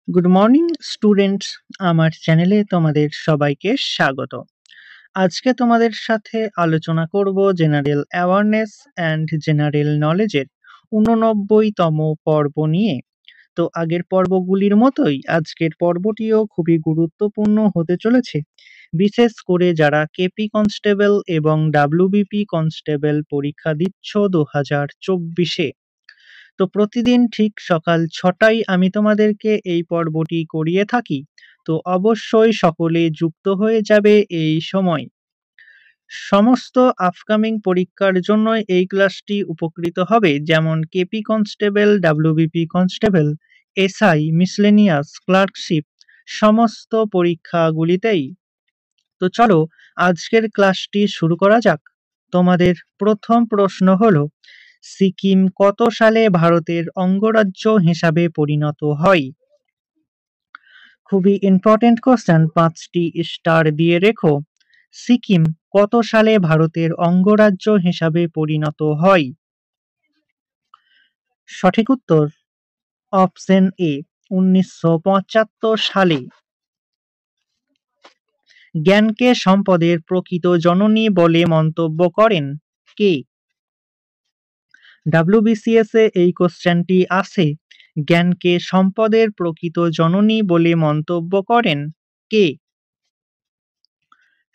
Good morning students, আমার চ্যানেলে তোমাদের সবাইকে স্বাগত। আজকে তোমাদের সাথে আলোচনা করব জেনারেল অ্যাওয়ারনেস অ্যান্ড জেনারেল নলেজের 89তম পর্ব নিয়ে। তো আগের পর্বগুলির মতোই আজকের পর্বটিও খুবই গুরুত্বপূর্ণ হতে চলেছে, বিশেষ করে যারা কেপি কনস্টেবল এবং ডাব্লিউবিপি কনস্টেবল পরীক্ষা দিচ্ছ 2024-এ। তো প্রতিদিন ঠিক সকাল 6টায় আমি তোমাদেরকে এই পর্বটি করিয়ে থাকি। তো অবশ্যই সকলে যুক্ত হয়ে যাবে এই সময়। সমস্ত আপকামিং পরীক্ষার জন্য এই ক্লাসটি উপকৃত হবে, যেমন KP constable, WBP constable, SI, miscellaneous, clerkship, সমস্ত পরীক্ষাগুলিতেই। তো চলো আজকের ক্লাসটি শুরু করা যাক। তোমাদের প্রথম প্রশ্ন হলো, সিকিম কত সালে ভারতের অঙ্গরাজ্য হিসাবে পরিণত হয়? খুবই ইম্পর্টেন্ট কোশ্চেন, 5টি স্টার দিয়ে রেখো। সিকিম কত সালে ভারতের অঙ্গরাজ্য হিসাবে পরিণত হয়? সঠিক উত্তর অপশন এ, 1975 সালে। জ্ঞানকে সম্পদের প্রকৃত জননী বলে মন্তব্য করেন কে? ডাব্লিউবিসিএস এ এই কোশ্চেনটি আসে। জ্ঞানকে সম্পদের প্রকৃত জননী বলে মন্তব্য করেন কে?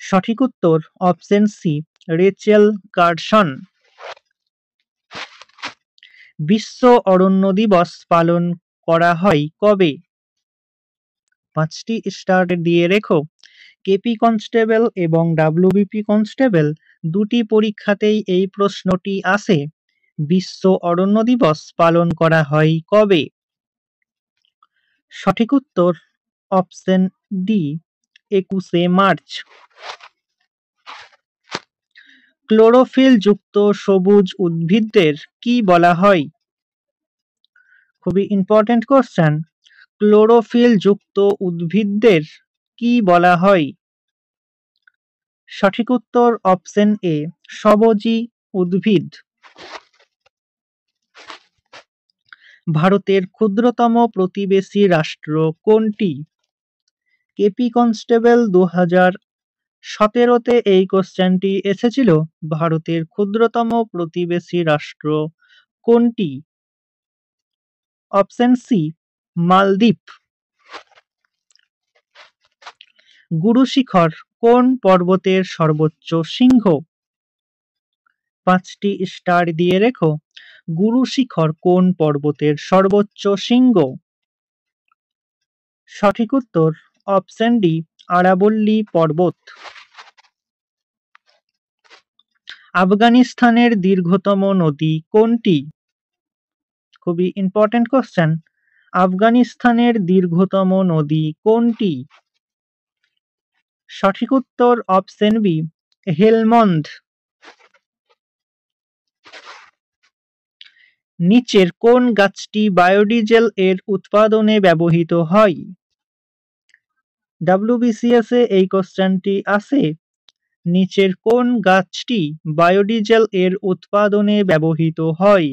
সঠিক উত্তর অপশন সি, রেচেল কারসন। বিশ্ব অরণ্য দিবস পালন করা হয় কবে? 5টি স্টার দিয়ে রেখো। কেপি কনস্টেবল এবং ডাব্লিউবিপি কনস্টেবল দুটি পরীক্ষাতেই এই প্রশ্নটি আসে। বিশ্ব অরণ্য দিবস পালন করা হয় কবে? সঠিক উত্তর অপশন ডি, 21শে মার্চ। ক্লোরোফিল যুক্ত সবুজ উদ্ভিদদের কি বলা হয়? খুবই ইম্পর্টেন্ট কোশ্চেন। ক্লোরোফিল যুক্ত উদ্ভিদদের কি বলা হয়? সঠিক উত্তর অপশন এ, সবজি উদ্ভিদ। ভারতের ক্ষুদ্রতম প্রতিবেশী রাষ্ট্র কোনটি? কেপি কনস্টেবল 2017-তে এই কোশ্চেনটি এসেছিল। ভারতের ক্ষুদ্রতম প্রতিবেশী রাষ্ট্র কোনটি? অপশন সি, মালদ্বীপ। গুরু শিখর কোন পর্বতের সর্বোচ্চ শৃঙ্গ? 5টি স্টার দিয়ে রেখো। গুরু শিখর কোন পর্বতের সর্বোচ্চ শৃঙ্গ? সঠিক উত্তর অপশন ডি, আরাবল্লী পর্বত। আফগানিস্তানের দীর্ঘতম নদী কোনটি? খুবই ইম্পর্টেন্ট কোশ্চেন। আফগানিস্তানের দীর্ঘতম নদী কোনটি? সঠিক উত্তর অপশন বি, হেলমন্দ। নিচের কোন গাছটি বায়োডিজেল এর উৎপাদনে ব্যবহৃত হয়? ডাব্লিউবিসিএস এ এই কোশ্চেনটি আসে। নিচের কোন গাছটি বায়োডিজেল এর উৎপাদনে ব্যবহৃত হয়?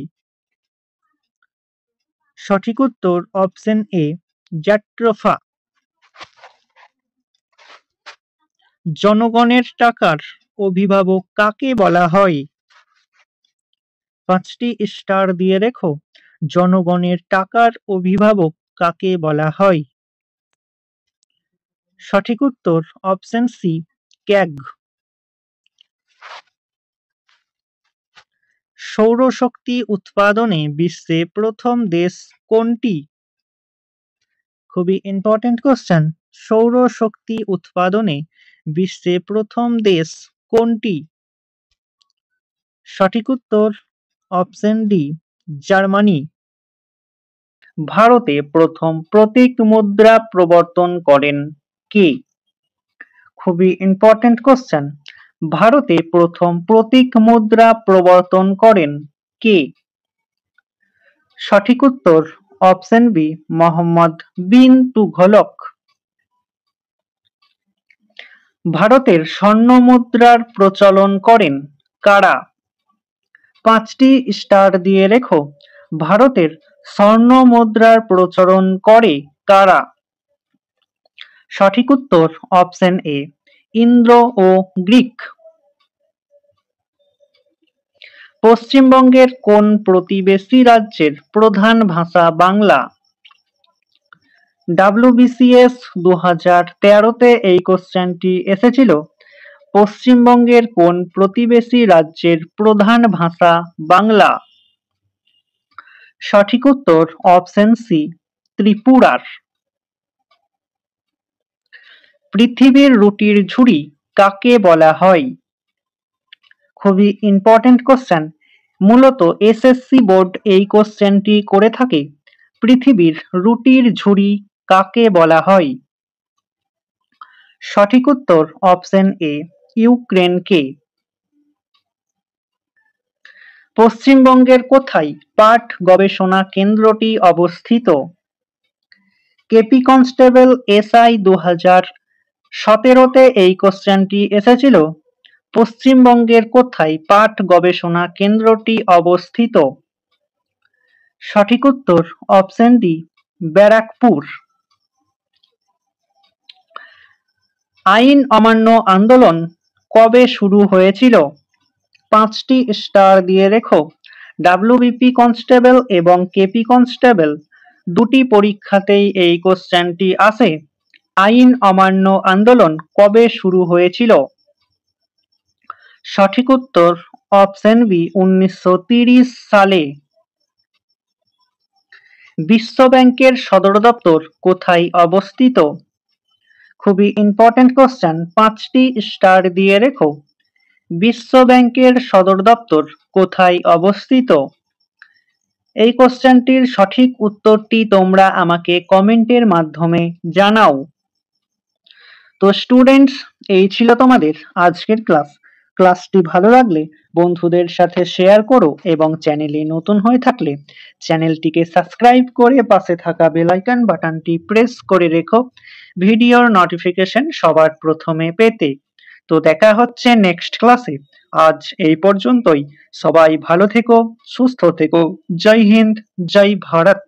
সঠিক উত্তর অপশন এ, জ্যাট্রোফা। জনগণের টাকার অভিভাবক কাকে বলা হয়? 5টি স্টার দিয়ে রেখো। জনগণের টাকার অভিভাবক কাকে বলা হয়? সঠিক উত্তর অপশন সি, ক্যাগ। সৌরশক্তি উৎপাদনে বিশ্বে প্রথম দেশ কোনটি? খুবই ইম্পর্টেন্ট কোশ্চেন। সৌরশক্তি উৎপাদনে বিশ্বে প্রথম দেশ কোনটি? সঠিক উত্তর অপশন ডি, জার্মানি। ভারতে প্রথম প্রতীক মুদ্রা প্রবর্তন করেন কে? খুবই ইম্পর্টেন্ট কোশ্চেন। ভারতে প্রথম প্রতীক মুদ্রা প্রবর্তন করেন কে? সঠিক উত্তর অপশন বি, মোহাম্মদ বিন তুঘলক। ভারতের স্বর্ণ মুদ্রার প্রচলন করেন কারা? 5টি স্টার দিয়ে রেখো। ভারতের স্বর্ণ মুদ্রার প্রচলন করে কারা? সঠিক উত্তর অপশন এ, ইন্দ্র ও গ্রিক। পশ্চিমবঙ্গের কোন প্রতিবেশী রাজ্যের প্রধান ভাষা বাংলা? WBCS 2013-তে এই কোশ্চেনটি এসেছিল। পশ্চিমবঙ্গের কোন প্রতিবেশী রাজ্যের প্রধান ভাষা বাংলা? সঠিক উত্তর অপশন সি, ত্রিপুরার। পৃথিবীর রুটির ঝুড়ি কাকে বলা হয়? খুবই ইম্পর্টেন্ট কোশ্চেন। মূলত এসএসসি বোর্ড এই কোশ্চেনটি করে থাকে। পৃথিবীর রুটির ঝুড়ি কাকে বলা হয়? সঠিক উত্তর অপশন এ, ইউক্রেনকে। পশ্চিমবঙ্গের কোথায় পাট গবেষণা কেন্দ্রটি অবস্থিত? কেপি কনস্টেবল SI 2017-তে এই কোশ্চেনটি এসেছিল। পশ্চিমবঙ্গের কোথায় পাট গবেষণা কেন্দ্রটি অবস্থিত? সঠিক উত্তর অপশন ডি, ব্যারাকপুর। আইন অমান্য আন্দোলন কবে শুরু হয়েছিল? 5টি স্টার দিয়ে রেখো। WBP কনস্টেবল এবং কেপি কনস্টেবল দুটি পরীক্ষাতেই এই কোশ্চেনটি আসে। আইন অমান্য আন্দোলন কবে শুরু হয়েছিল? সঠিক উত্তর অপশন বি, 1930 সালে। বিশ্ব ব্যাংকের সদর দপ্তর কোথায় অবস্থিত? খুবই ইম্পর্টেন্ট কোশ্চেন, 5টি স্টার দিয়ে রেখো। বিশ্ব ব্যাংকের সদর দপ্তর কোথায় অবস্থিত? এই কোশ্চেনটির সঠিক উত্তরটি তোমরা আমাকে কমেন্টের মাধ্যমে জানাও। তো স্টুডেন্টস, এই ছিল তোমাদের আজকের ক্লাস। ক্লাসটি ভালো লাগলে বন্ধুদের সাথে শেয়ার করো এবং চ্যানেলে নতুন হয়ে থাকলে চ্যানেলটিকে সাবস্ক্রাইব করে পাশে থাকা বেল আইকন বাটনটি প্রেস করে রেখো ভিডিওর নোটিফিকেশন সবার প্রথমে পেতে। তো দেখা হচ্ছে নেক্সট ক্লাসে। আজ এই পর্যন্তই। সবাই ভালো থেকো, সুস্থ থেকো। জয় হিন্দ, জয় ভারত।